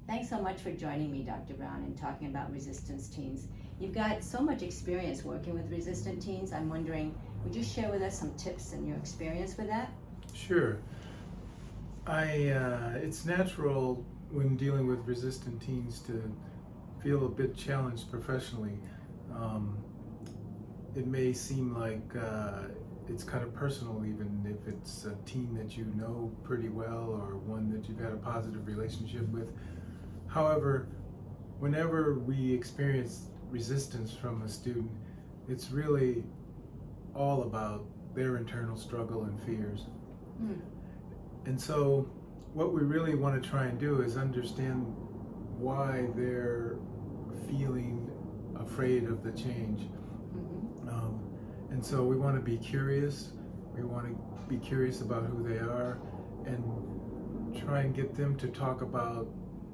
Thanks so much for joining me, Dr. Brown, and talking about resistance teens. You've got so much experience working with resistant teens. I'm wondering, would you share with us some tips and your experience with that? Sure. It's natural when dealing with resistant teens to feel a bit challenged professionally. Um, it may seem like it's kind of personal, even if it's a teen that you know pretty well or one that you've had a positive relationship with. However, whenever we experience resistance from a student, it's really all about their internal struggle and fears. Mm. And so, what we really want to try and do is understand why they're feeling afraid of the change. And so, we want to be curious. We want to be curious about who they are and try and get them to talk about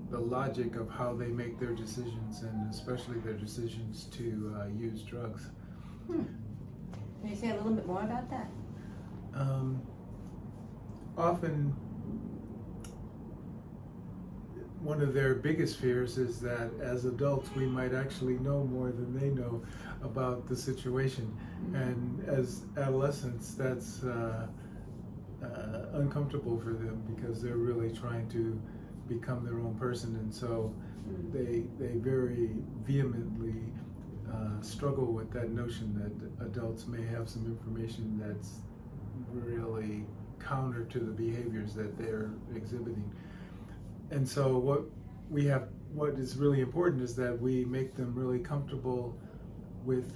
the logic of how they make their decisions, and especially their decisions to use drugs. Can you say a little bit more about that? Often, one of their biggest fears is that as adults we might actually know more than they know about the situation. And as adolescents, that's uncomfortable for them because they're really trying to become their own person, and so they very vehemently struggle with that notion that adults may have some information that's really counter to the behaviors that they're exhibiting. And so what is really important is that we make them really comfortable with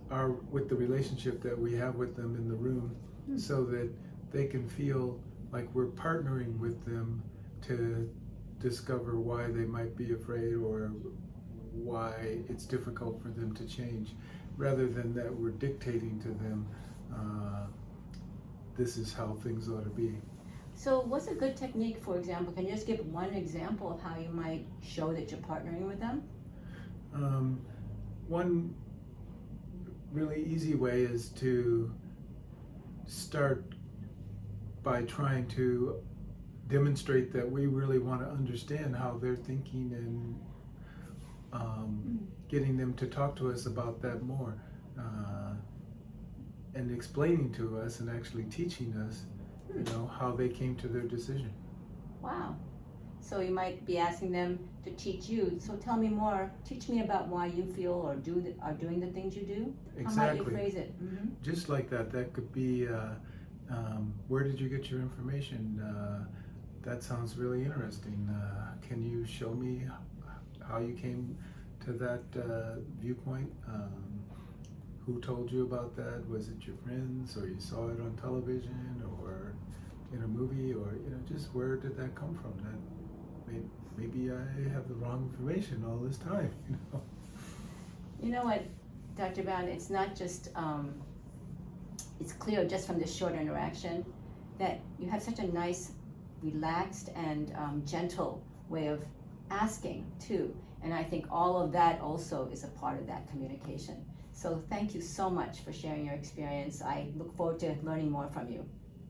the relationship that we have with them in the room, so that they can feel like we're partnering with them to discover why they might be afraid or why it's difficult for them to change, rather than that we're dictating to them this is how things ought to be. So what's a good technique, for example? Can you just give one example of how you might show that you're partnering with them? One really easy way is to start by trying to demonstrate that we really want to understand how they're thinking, and getting them to talk to us about that more, and explaining to us and actually teaching us, how they came to their decision. Wow. So you might be asking them to teach you. So tell me more. Teach me about why you feel or are doing the things you do. Exactly. How might you phrase it? Just like that. That could be, where did you get your information? That sounds really interesting. Can you show me how you came to that viewpoint? Who told you about that? Was it your friends, or you saw it on television, or in a movie, or just where did that come from? That maybe I have the wrong information all this time. You know what, Dr. Brown? It's not just. It's clear just from this short interaction that you have such a nice, relaxed, and gentle way of asking too. And I think all of that also is a part of that communication. So thank you so much for sharing your experience. I look forward to learning more from you.